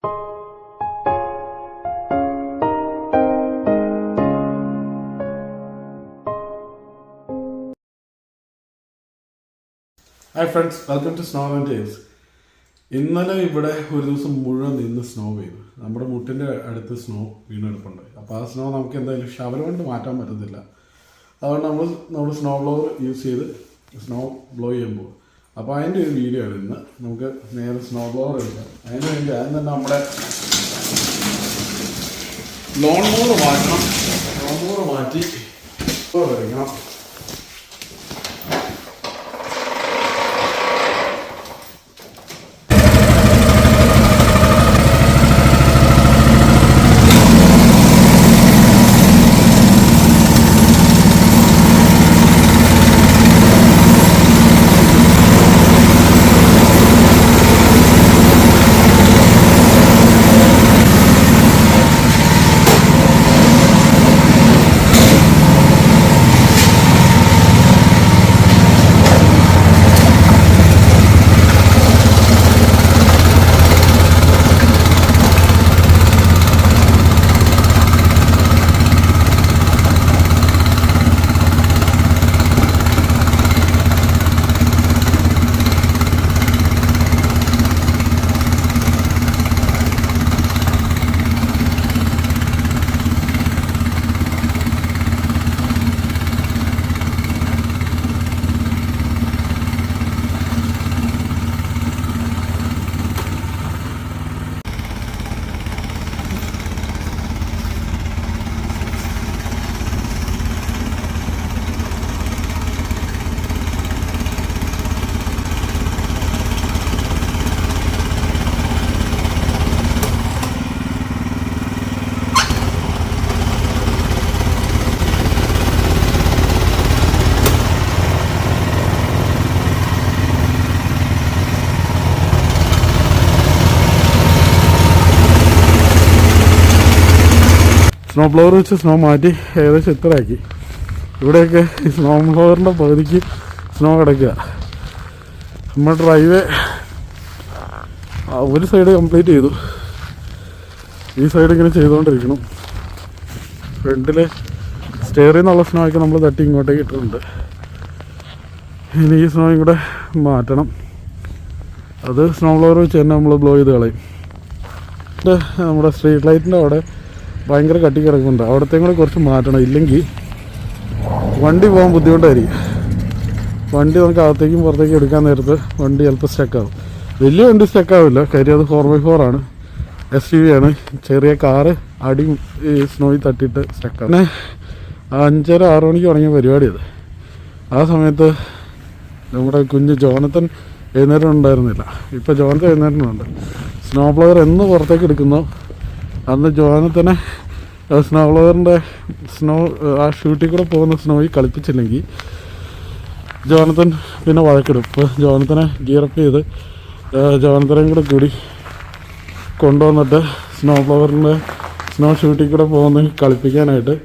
Hi friends, welcome to snow and tales. ഇന്നലെ ഇവിടെ ഒരു ദിവസം മുഴുവൻ നിന്ന് സ്നോ പെയ്തു. നമ്മുടെ മുട്ടിൻ്റെ അടുത്ത് സ്നോ വീണെടുപ്പുണ്ട്. അപ്പോൾ ആ സ്നോ നമുക്ക് എന്തായാലും ഷവൽ കൊണ്ട് മാറ്റാൻ പറ്റത്തില്ല. അതുകൊണ്ട് നമ്മൾ സ്നോ ബ്ലോവർ യൂസ് ചെയ്ത് സ്നോ ബ്ലോ ചെയ്യാൻ പോകും. അപ്പോൾ അതിൻ്റെ ഒരു വീഡിയോ ആണ് ഇന്ന്. നമുക്ക് നേരെ സ്നോ ബ്ലോവർ എടുക്കാം. അതിന് വേണ്ടി ആദ്യം തന്നെ നമ്മുടെ ലോൺ മോർ മാറ്റണം. ലോൺ മോർ മാറ്റി വരയ്ക്കണം. സ്നോ ബ്ലോവർ വെച്ച് സ്നോ മാറ്റി ഏകദേശം ഇത്രയാക്കി. ഇവിടെയൊക്കെ ഈ സ്നോ ബ്ലോവറിൻ്റെ പകുതിക്ക് സ്നോ കിടക്കുക. നമ്മുടെ ഡ്രൈവേ ഒരു സൈഡ് കംപ്ലീറ്റ് ചെയ്തു. ഈ സൈഡ് ഇങ്ങനെ ചെയ്തുകൊണ്ടിരിക്കണം. ഫ്രണ്ടിൽ സ്റ്റെയറിൽ നിന്നുള്ള സ്നോ ഒക്കെ നമ്മൾ തട്ടി ഇങ്ങോട്ടേക്ക് ഇട്ടിട്ടുണ്ട്. ഇനി ഈ സ്നോയും കൂടെ മാറ്റണം. അത് സ്നോ ബ്ലോവർ വെച്ച് തന്നെ നമ്മൾ ബ്ലോ ചെയ്ത് കളയും. നമ്മുടെ സ്ട്രീറ്റ് ലൈറ്റിൻ്റെ അവിടെ ഭയങ്കര കട്ടി കിടക്കുന്നുണ്ട്. അവിടത്തേയും കൂടെ കുറച്ച് മാറ്റണം. ഇല്ലെങ്കിൽ വണ്ടി പോകാൻ ബുദ്ധിമുട്ടായിരിക്കും. വണ്ടി നമുക്ക് അകത്തേക്കും പുറത്തേക്കും എടുക്കാൻ നേരത്ത് വണ്ടി ചിലപ്പോൾ സ്റ്റക്കാവും. വലിയ വണ്ടി സ്റ്റക്കാവില്ല, കാര്യം അത് 4x4 ആണ്, SUV ആണ്. ചെറിയ കാറ് അടി ഈ സ്നോയിൽ തട്ടിയിട്ട് സ്റ്റക്കാവും. പിന്നെ 5:30-6 മണിക്ക് തുടങ്ങിയ പരിപാടി അത്. ആ സമയത്ത് നമ്മുടെ കുഞ്ഞ് ജോനത്തൻ എഴുന്നേരമുണ്ടായിരുന്നില്ല. ഇപ്പോൾ ജോനത്തൻ എഴുന്നേരമുണ്ട്. സ്നോ ബ്ലോവർ എന്ന് പുറത്തേക്ക് എടുക്കുന്നോ അന്ന് ജോനത്തനെ സ്നോ ബ്ലോവറിൻ്റെ സ്നോ ആ ഷൂട്ടിൽ കൂടെ പോകുന്ന സ്നോയിൽ കളിപ്പിച്ചില്ലെങ്കിൽ ജോനത്തൻ പിന്നെ വഴക്കിടും. ഇപ്പോൾ ജോനത്തനെ ഗിയറപ്പ് ചെയ്ത് ജോനത്തനെയും കൂടെ കൂടി കൊണ്ടുവന്നിട്ട് സ്നോ ബ്ലോവറിൻ്റെ സ്നോ ഷൂട്ടിൽ കൂടെ പോകുന്ന കളിപ്പിക്കാനായിട്ട്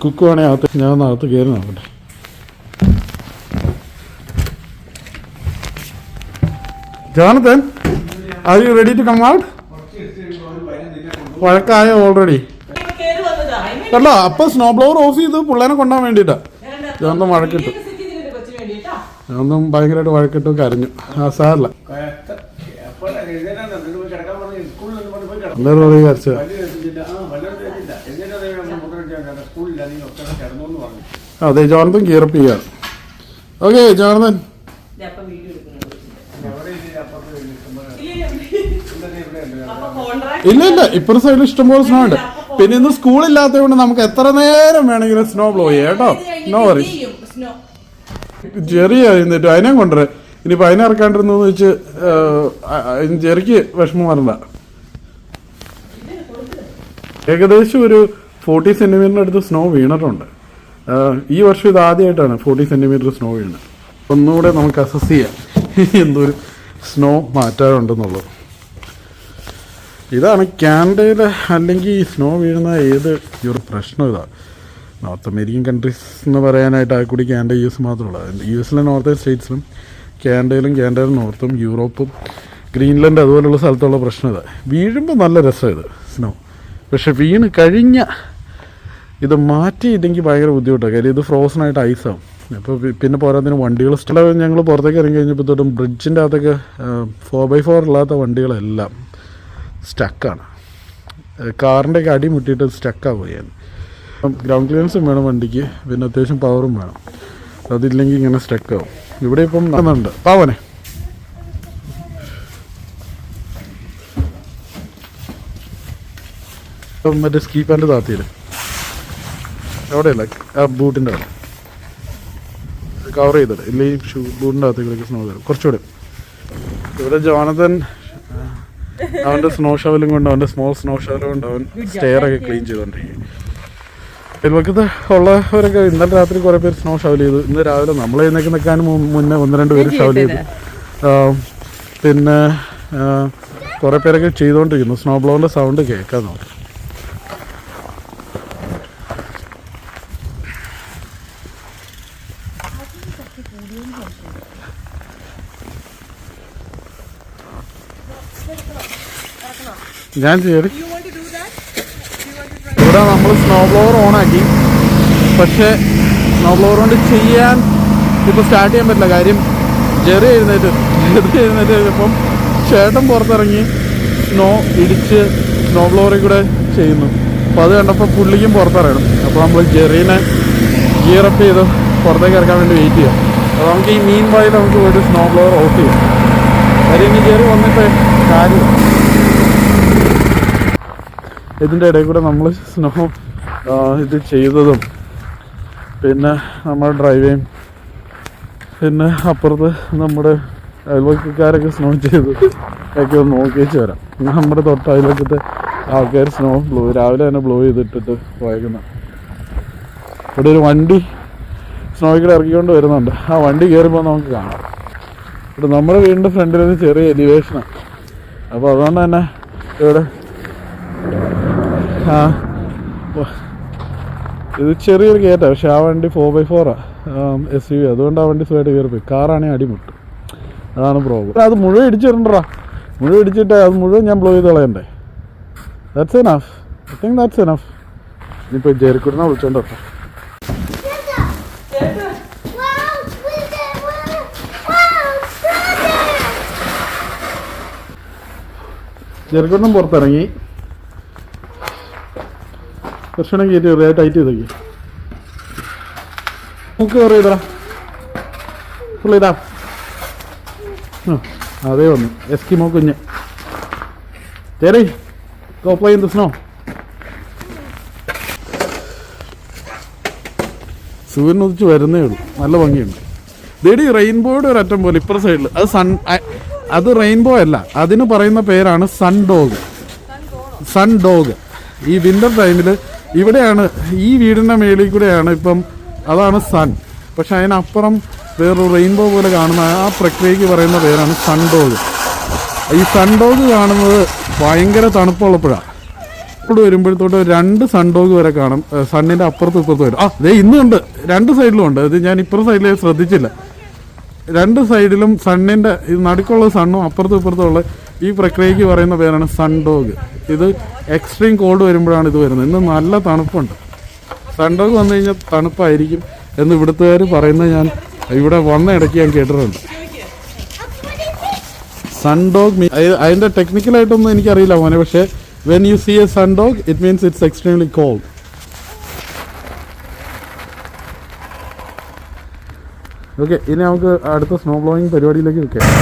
കുക്ക് വേണേൽ അകത്ത് ഞാൻ അകത്ത് കയറി നോക്കട്ടെ. Jonathan, are you ready to come out? വഴക്കായ ഓൾറെഡി അല്ല. അപ്പൊ സ്നോ ബ്ലോവർ ഓഫ് ചെയ്ത് പിള്ളേനെ കൊണ്ടുപോകാൻ വേണ്ടിയിട്ടാ ജോനത്തൻ വഴക്കിട്ടു. ജോനത്തൻ ഭയങ്കരമായിട്ട് വഴക്കിട്ടു, കരഞ്ഞു. ആ സാറല്ല എല്ലാവരും പറയും കരച്ച. അതെ, ജോനത്തൻ ഗിയറപ്പ് ചെയ്യാം. Okay Jonathan. ഇല്ല, ഇപ്പുറത്തെ സൈഡിൽ ഇഷ്ടംപോലെ സ്നോ ഉണ്ട്. പിന്നെ ഇന്ന് സ്കൂളില്ലാത്തത് കൊണ്ട് നമുക്ക് എത്ര നേരം വേണമെങ്കിലും സ്നോ ബ്ലോ ചെയ്യാം കേട്ടോ. No worries. ജെറി എന്നിട്ട് അതിനെ കൊണ്ടുവരാം. ഇനിയിപ്പോൾ അതിനെ ഇറക്കാണ്ടിരുന്നു വെച്ച് ജെറിക്ക് വിഷമം വരണ്ട. ഏകദേശം ഒരു 40 സെൻറ്റിമീറ്ററിൻ്റെ അടുത്ത് സ്നോ വീണിട്ടുണ്ട്. ഈ വർഷം ഇത് ആദ്യമായിട്ടാണ് 40 സെൻറ്റിമീറ്റർ സ്നോ വീണത്. ഒന്നുകൂടെ നമുക്ക് അസസ് ചെയ്യാം എന്തൊരു സ്നോ മാറ്റാറുണ്ടെന്നുള്ളത്. ഇതാണ് കാനഡയിൽ അല്ലെങ്കിൽ ഈ സ്നോ വീഴുന്ന ഏത് ഈ ഒരു പ്രശ്നം. ഇതാണ് നോർത്ത് അമേരിക്കൻ കൺട്രീസ് എന്ന് പറയാനായിട്ട് ആ കൂടി കാനഡ US മാത്രമുള്ള. US നോർത്തേൺ സ്റ്റേറ്റ്സിലും കാനഡയിലും കാനഡയിൽ നോർത്തും യൂറോപ്പും ഗ്രീൻലൻഡ് അതുപോലുള്ള സ്ഥലത്തുള്ള പ്രശ്നം ഇതാ, വീഴുമ്പോൾ നല്ല രസം ഇത് സ്നോ. പക്ഷെ വീണ് കഴിഞ്ഞ ഇത് മാറ്റിയില്ലെങ്കിൽ ഭയങ്കര ബുദ്ധിമുട്ടാണ്. കാര്യം ഇത് ഫ്രോസണായിട്ട് ഐസാവും. അപ്പോൾ പിന്നെ പോരാത്തിന് വണ്ടികൾ സ്ഥലം ഞങ്ങൾ പുറത്തേക്ക് ഇറങ്ങി കഴിഞ്ഞപ്പോൾ തൊട്ടും ബ്രിഡ്ജിൻ്റെ അകത്തൊക്കെ 4x4 ഇല്ലാത്ത വണ്ടികളെല്ലാം സ്റ്റക്കാണ്. കാറിൻ്റെയൊക്കെ അടി മുട്ടിയിട്ട് സ്റ്റക്കാവുക ചെയ്യാൻ. ഗ്രൗണ്ട് ക്ലിയറൻസും വേണം വണ്ടിക്ക്, പിന്നെ അത്യാവശ്യം പവറും വേണം. അതില്ലെങ്കിൽ ഇങ്ങനെ സ്റ്റക്കാവും. ഇവിടെ ഇപ്പം നടന്നുണ്ട് പാവനെ. ഇപ്പം മറ്റേ സ്കീ പാൻ്റ് താത്തിയിൽ അവിടെയല്ല, ആ ബൂട്ടിൻ്റെ അവിടെ കവർ ചെയ്തിട്ട് ഇല്ലെങ്കിൽ ബൂട്ടിൻ്റെ അകത്തേക്ക് സ്നോ തരും കുറച്ചുകൂടെ. ഇവിടെ ജോണതൻ അവൻ്റെ സ്നോ ഷവലും കൊണ്ട്, അവൻ്റെ സ്മോൾ സ്നോ ഷവലും കൊണ്ട് അവൻ സ്റ്റെയറൊക്കെ ക്ലീൻ ചെയ്തുകൊണ്ടിരിക്കും. അയൽവക്കത്ത് ഉള്ളവരൊക്കെ ഇന്നലെ രാത്രി കുറേ പേര് സ്നോ ഷവൽ ചെയ്തു. ഇന്ന് രാവിലെ നമ്മൾ എഴുന്നേക്കുന്നതിന് മുന്നേ 1-2 പേര് ഷവൽ ചെയ്തു. പിന്നെ കുറേ പേരൊക്കെ ചെയ്തുകൊണ്ടിരിക്കുന്നു. സ്നോ ബ്ലോറിൻ്റെ സൗണ്ട് കേൾക്കാൻ നോക്കി. ഞാൻ ചെയ്ത് ഇവിടെ നമ്മൾ സ്നോ ബ്ലോവർ ഓണാക്കി. പക്ഷേ സ്നോ ബ്ലോവർ കൊണ്ട് ചെയ്യാൻ ഇപ്പോൾ സ്റ്റാർട്ട് ചെയ്യാൻ പറ്റില്ല. കാര്യം ജെറി എഴുന്നേറ്റ് കഴിഞ്ഞപ്പം ചേട്ടൻ പുറത്തിറങ്ങി സ്നോ ഇടിച്ച് സ്നോ ബ്ലോവറിൽ കൂടെ ചെയ്യുന്നു. അപ്പോൾ അത് കണ്ടപ്പോൾ പുള്ളിക്കും പുറത്തിറങ്ങണം. അപ്പോൾ നമ്മൾ ജെറീനെ ഗിയറപ്പ് ചെയ്ത് പുറത്തേക്ക് ഇറക്കാൻ വേണ്ടി വെയിറ്റ് ചെയ്യാം. അപ്പോൾ നമുക്ക് ഈ മീൻ വായിൽ നമുക്ക് പോയിട്ട് സ്നോ ബ്ലോവർ ഓഫ് ചെയ്യാം. കാര്യം ഇനി ജെറി വന്നിട്ട് കാര്യം ഇതിൻ്റെ ഇടയിൽ കൂടെ നമ്മൾ സ്നോ ഇത് ചെയ്തതും പിന്നെ നമ്മൾ ഡ്രൈവ് ചെയ്യും. പിന്നെ അപ്പുറത്ത് നമ്മുടെ അയൽവക്കക്കാരൊക്കെ സ്നോ ചെയ്ത് ഒക്കെ ഒന്ന് നോക്കിയേച്ച് വരാം. നമ്മുടെ തൊട്ട് അയൽവക്കത്തെ ആൾക്കാർ സ്നോ രാവിലെ തന്നെ ബ്ലോ ചെയ്തിട്ടിട്ട് പോയേക്കുന്ന. ഇവിടെ ഒരു വണ്ടി സ്നോയ്ക്കൂടെ ഇറക്കിക്കൊണ്ട് വരുന്നുണ്ട്. ആ വണ്ടി കയറുമ്പോൾ നമുക്ക് കാണാം. ഇവിടെ നമ്മുടെ വീടിൻ്റെ ഫ്രണ്ടിലൊരു ചെറിയ എലിവേഷനാണ്. അപ്പോൾ അതുകൊണ്ട് തന്നെ ഇവിടെ ഇത് ചെറിയൊരു കയറ്റാണ്. പക്ഷെ ആ വണ്ടി 4x4 SUV, അതുകൊണ്ട് ആ വണ്ടി സുഖമായിട്ട് കയറിപ്പോയി. കാറാണെങ്കിൽ അടിമുട്ട്. അതാണ് പ്രോബ്ലം. അത് മുഴുവൻ ഇടിച്ചിട്ടുണ്ടാ, മുഴുവൻ ഇടിച്ചിട്ട് അത് മുഴുവൻ ഞാൻ ബ്ലോ ചെയ്ത് കളയണ്ടേ. That's enough. I think that's enough. ഇനിയിപ്പോൾ ജെറിക്കുട്ടിനെ വിളിച്ചോണ്ട് വരട്ടെ. ജെറിക്കുട്ടനും പുറത്തിറങ്ങി. കർഷണം കയറ്റി ടൈറ്റ് ചെയ്തേക്ക്. മൂക്ക് കയറി ചെയ്തടാ പുള്ളിടാ. അതേ വന്നു എസ്കിമോ കുഞ്ഞ്. Jerry go play in the snow. സൂര്യൻ ഉദിച്ച് വരുന്നേ ഉള്ളൂ. നല്ല ഭംഗിയുണ്ട്. ദേടി റെയിൻബോയുടെ ഒരു അറ്റം പോലെ ഇപ്പുറ സൈഡിൽ. അത് റെയിൻബോ അല്ല, അതിന് പറയുന്ന പേരാണ് സൺ ഡോഗ്. ഈ വിൻ്റർ ടൈമിൽ ഇവിടെയാണ്, ഈ വീടിൻ്റെ മേളിൽ കൂടെയാണ് ഇപ്പം, അതാണ് സൺ. പക്ഷെ അതിനപ്പുറം വേറൊരു റെയിൻബോ പോലെ കാണുന്ന ആ പ്രക്രിയക്ക് പറയുന്ന പേരാണ് സൺ ഡോഗ്. ഈ സൺ ഡോഗ് കാണുന്നത് ഭയങ്കര തണുപ്പുള്ളപ്പോഴാണ്. ഇപ്പോൾ വരുമ്പോഴത്തോട്ട് 2 സൺ ഡോഗ് വരെ കാണും. സണ്ണിൻ്റെ അപ്പുറത്തും ഇപ്പുറത്തും വരും. ദേ ഇന്നുണ്ട്, 2 സൈഡിലും ഉണ്ട്. ഇത് ഞാൻ ഇപ്പുറത്തെ സൈഡിൽ ശ്രദ്ധിച്ചില്ല. 2 സൈഡിലും സണ്ണിൻ്റെ നടുക്കുള്ള സണ്ണും അപ്പുറത്തും ഇപ്പുറത്തുള്ള ഈ പ്രക്രിയക്ക് പറയുന്ന പേരാണ് സൺ ഡോഗ്. ഇത് എക്സ്ട്രീം കോൾഡ് വരുമ്പോഴാണ് ഇത് വരുന്നത്. ഇന്ന് നല്ല തണുപ്പുണ്ട്. സൺ ഡോഗ് വന്നു കഴിഞ്ഞാൽ തണുപ്പായിരിക്കും എന്ന് ഇവിടുത്തുകാർ പറയുന്നത് ഞാൻ ഇവിടെ വന്ന ഇടയ്ക്ക് ഞാൻ കേട്ടിട്ടുണ്ട്. സൺ ഡോഗ് അതിൻ്റെ ടെക്നിക്കലായിട്ടൊന്നും എനിക്കറിയില്ല മോനെ. പക്ഷേ when you see a sun dog it means it's extremely cold. Okay, ഇനി നമുക്ക് അടുത്ത സ്നോ ബ്ലോയിങ് പരിപാടിയിലേക്ക് വെക്കാം.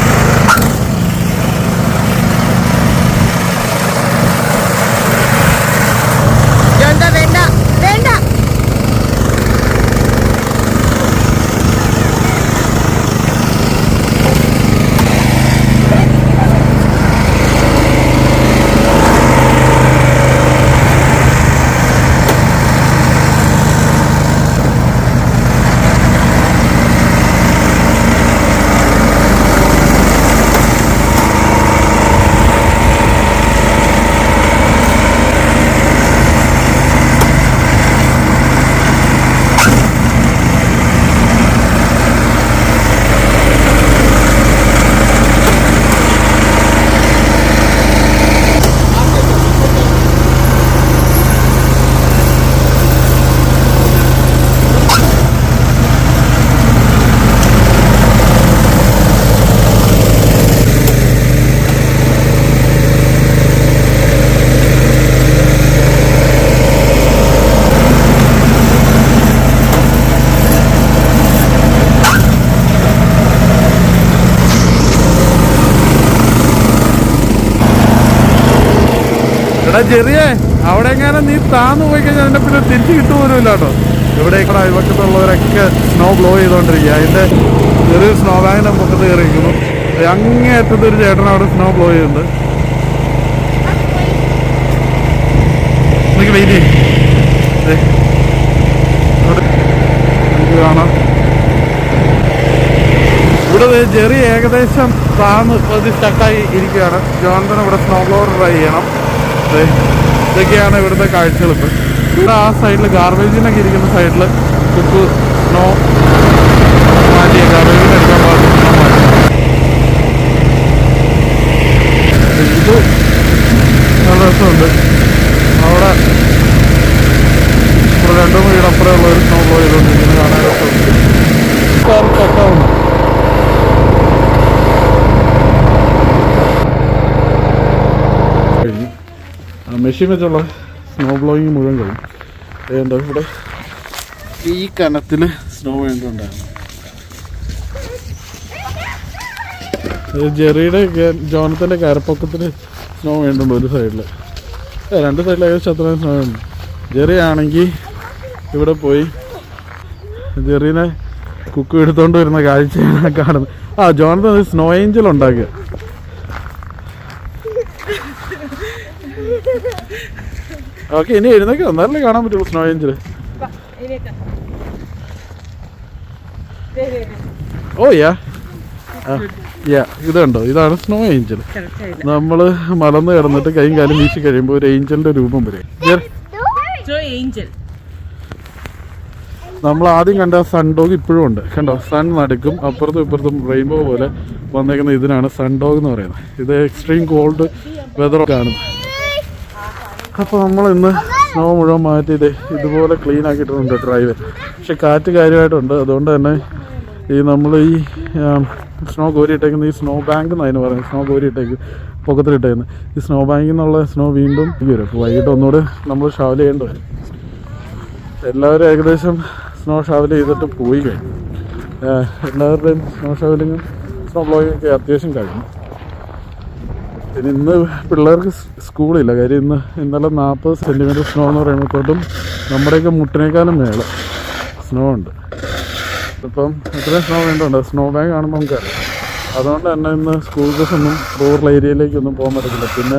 എടാ ചെറിയേ, അവിടെ എങ്ങനെ നീ താന്നു പോയി കഴിഞ്ഞാൽ അതിന്റെ പിന്നെ തിരിച്ചു കിട്ടുപോലുമില്ല കേട്ടോ. ഇവിടെ ഇവിടെ അയൽവക്കത്തുള്ളവരൊക്കെ സ്നോ ബ്ലോ ചെയ്തോണ്ടിരിക്കുക. അതിന്റെ ചെറിയൊരു സ്നോ ബാങ്കിന്റെ മുഖത്ത് കയറിയിരിക്കുന്നു. അങ്ങേയറ്റത്ത് ഒരു ചേട്ടൻ അവിടെ സ്നോ ബ്ലോ ചെയ്യുന്നുണ്ട്. എനിക്ക് വെയിറ്റ് ചെയ്യും കാണാം. ഇവിടെ ജെറി ഏകദേശം താന്ന് സ്റ്റക്കായി ഇരിക്കുകയാണ്. ജോൺസൺ ഇവിടെ സ്നോ ബ്ലോവർ ട്രൈ ചെയ്യണം. ഇതൊക്കെയാണ് ഇവിടുത്തെ കാഴ്ചകൾ. ഇവിടെ ആ സൈഡിൽ ഗാർബേജിനൊക്കെ ഇരിക്കുന്ന സൈഡിൽ കുക്ക് സ്നോ മാറ്റി ഗാർബേജിന് എടുക്കാൻ പാടില്ല. ഇത് നല്ല രസമുണ്ട്. അവിടെ ഇവിടെ 2 വീടപ്പുറമുള്ള ഒരു സ്നോ ബ്ലോ ചെയ്തുകൊണ്ടിരിക്കുന്നത് കാണാൻ രസമുണ്ട്. ചക്കാവുന്നു. മെഷീൻ വെച്ചുള്ള സ്നോ ബ്ലോയിങ് മുഴുവൻ കഴിയും. എന്താ ഇവിടെ ഈ കനത്തിൽ സ്നോ വേണ്ടിണ്ടായിരുന്നു. ജെറിയുടെ ജോണത്തിൻ്റെ കരപ്പൊക്കത്തിൽ സ്നോ വേണ്ടുണ്ട് ഒരു സൈഡിൽ. 2 സൈഡിൽ ഏകദേശം അത്രയും സ്നോ ഉണ്ട്. ജെറി ആണെങ്കിൽ ഇവിടെ പോയി ജെറീനെ കുക്ക് എടുത്തോണ്ട് വരുന്ന കാഴ്ചയാണ് കാണുന്നത്. ജോണത്തൻ സ്നോ ഏഞ്ചൽ ഉണ്ടാക്കുക. ഓക്കെ, ഇനി എഴുന്നേക്ക് എന്നാലേ കാണാൻ പറ്റുള്ളൂ സ്നോ ഏഞ്ചല്. ഓ യാ ഇതുണ്ടോ, ഇതാണ് സ്നോ ഏഞ്ചൽ. നമ്മള് മലന്ന് കിടന്നിട്ട് കൈയും കാലും വീശി കഴിയുമ്പോൾ ഒരു ഏഞ്ചലിന്റെ രൂപം വരും. നമ്മൾ ആദ്യം കണ്ട സൺഡോഗ് ഇപ്പോഴും ഉണ്ട്. കണ്ടോ, സൺ നടുക്കും അപ്പുറത്തും ഇപ്പുറത്തും റെയിൻബോ പോലെ വന്നേക്കുന്ന ഇതിനാണ് സൺഡോഗ് എന്ന് പറയുന്നത്. ഇത് എക്സ്ട്രീം കോൾഡ് വെതറൊക്കെ ആണ്. അപ്പോൾ നമ്മൾ ഇന്ന് സ്നോ മുഴുവൻ മാറ്റിയിട്ട് ഇതുപോലെ ക്ലീൻ ആക്കിയിട്ടുണ്ട് ഡ്രൈവ്. പക്ഷെ കാറ്റ് കാര്യമായിട്ടുണ്ട്. അതുകൊണ്ട് തന്നെ നമ്മൾ ഈ സ്നോ കോരിയിട്ടേക്കുന്ന ഈ സ്നോ ബാങ്ക് എന്ന് അതിന് പറയുന്നത്. സ്നോ കോരിയിട്ടേക്ക് പൊക്കത്തിലിട്ടേക്കുന്നത് ഈ സ്നോ ബാങ്കിൽ നിന്നുള്ള സ്നോ വീണ്ടും വരും. അപ്പോൾ വൈകിട്ട് ഒന്നുകൂടെ നമ്മൾ ഷവൽ ചെയ്യേണ്ടി വരും. എല്ലാവരും ഏകദേശം സ്നോ ഷവൽ ചെയ്തിട്ട് പോയി കഴിഞ്ഞു. എല്ലാവരുടെയും സ്നോ ഷവലിങ്ങും സ്നോ ബ്ലോയിങ്ങും ഒക്കെ അത്യാവശ്യം കഴിഞ്ഞു. പിന്നെ ഇന്ന് പിള്ളേർക്ക് സ്കൂളില്ല. കാര്യം ഇന്നലെ 40 സെൻറ്റിമീറ്റർ സ്നോ എന്ന് പറയുമ്പോഴത്തോട്ടും നമ്മുടെയൊക്കെ മുട്ടിനേക്കാളും മേലെ സ്നോ ഉണ്ട്. ഇപ്പം ഇത്രയും സ്നോ വേണ്ടുണ്ട്. സ്നോ ബാങ്ക് കാണുമ്പോൾ നമുക്കറിയാം. അതുകൊണ്ട് തന്നെ ഇന്ന് സ്കൂൾ ബസ്സൊന്നും റൂറൽ ഏരിയയിലേക്കൊന്നും പോകാൻ പറ്റത്തില്ല. പിന്നെ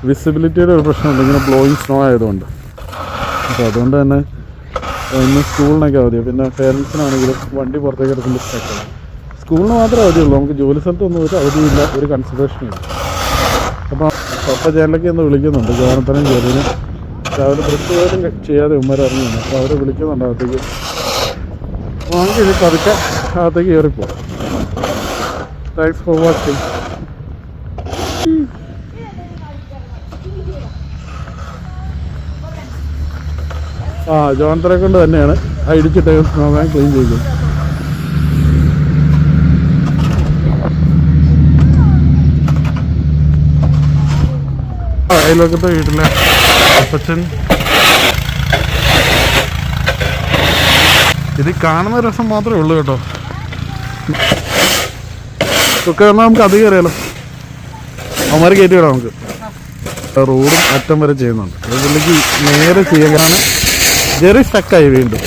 വിസിബിലിറ്റിയുടെ ഒരു പ്രശ്നമുണ്ട് ഇങ്ങനെ ബ്ലോയിങ് സ്നോ ആയതുകൊണ്ട്. അപ്പോൾ അതുകൊണ്ട് തന്നെ ഇന്ന് സ്കൂളിനൊക്കെ അവധിയാണ്. പിന്നെ പേരൻസിനാണെങ്കിലും വണ്ടി പുറത്തേക്ക് എടുക്കുമ്പോൾ സ്റ്റക്കാണ്. സ്കൂളിന് മാത്രമേ അവധിയുള്ളൂ. നമുക്ക് ജോലി സ്ഥലത്തൊന്നും ഒരു അവധിയില്ല, ഒരു കൺസിഡറേഷനും ഇല്ല. അപ്പോൾ പപ്പ ചേട്ടലൊക്കെ ഒന്ന് വിളിക്കുന്നുണ്ട്. ജോണത്തനും ജെറിനും രാവിലെ ബ്രഷ് പോലും ചെയ്യാതെ ഉമ്മരറിഞ്ഞു. അപ്പോൾ അവർ വിളിക്കുന്നുണ്ട് അകത്തേക്ക്. നമുക്ക് ഇനി പതുക്കെ അകത്തേക്ക് കയറിപ്പോ. Thanks for watching. ജോണത്തനെ കൊണ്ട് തന്നെയാണ് ഇടിച്ചിട്ട് സ്നോമാൻ ക്ലീൻ ചെയ്യുന്നത്. അയൽവക്കത്തെ വീട്ടിലെ അപ്പച്ചൻ ഇത് കാണുന്ന രസം മാത്രമേ ഉള്ളൂ കേട്ടോ. ഒക്കെ വന്നാൽ നമുക്ക് അധികം അറിയാലോ. അവന്മാർ കയറ്റി വിടാം. നമുക്ക് റോഡും അറ്റം വരെ ചെയ്യുന്നുണ്ട്. അത് പുള്ളിക്ക് നേരെ ചെയ്യാനാണ്. ജെറി സ്റ്റക്കായി വീണ്ടും.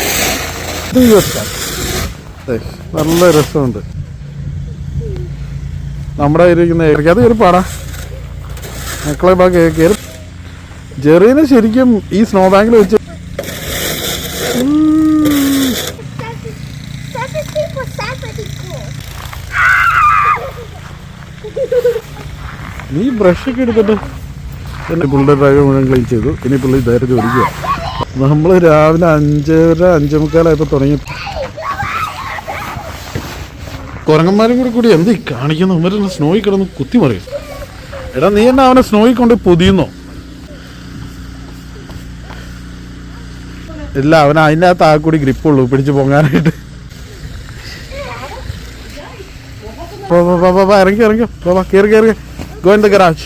നല്ല രസമുണ്ട്. നമ്മുടെ ഇരിക്കുന്ന അത് കയറി പാടാ മക്കളെ കയറി. ജെറീനെ ശരിക്കും ഈ സ്നോ ബാങ്കിൽ വെച്ച് നീ ബ്രഷൊക്കെ എടുത്തിട്ട് എന്നെ പുള്ളിയുടെ ഡ്രൈവർ മുഴുവൻ ക്ലീൻ ചെയ്തു. ഇനി പുള്ളി ധൈര്യം ജോലിക്കുക. നമ്മൾ രാവിലെ 5:45 തുടങ്ങി. കുരങ്ങന്മാരും കൂടി എന്ത് കാണിക്കുന്നു. അവരെ സ്നോയിൽ കിടന്ന് കുത്തിമറിയും. എടാ നീ എന്നാ അവനെ സ്നോയിൽ കൊണ്ട് പൊതിയുന്നോ? ഇല്ല, അവൻ അതിൻ്റെ അകത്ത് ആ കൂടി ഗ്രിപ്പുള്ളൂ പിടിച്ച് പൊങ്ങാനായിട്ട്. ഇറങ്ങിയോ കയറി ഗോ ഇൻ ദ ഗരാജ്.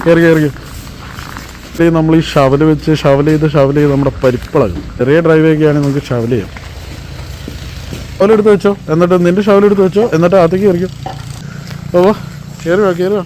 കയറി നമ്മൾ ഈ ഷവല് വെച്ച് ഷവൽ ചെയ്ത് നമ്മുടെ പരിപ്പിളകും. ചെറിയ ഡ്രൈവൊക്കെ ആണെങ്കിൽ നമുക്ക് ഷവൽ ചെയ്യാം. ഷവലെടുത്ത് വെച്ചോ, എന്നിട്ട് നിന്റെ ഷവലെടുത്ത് വെച്ചോ, എന്നിട്ട് അകത്തേക്ക് കയറിക്കോ. കയറി വാ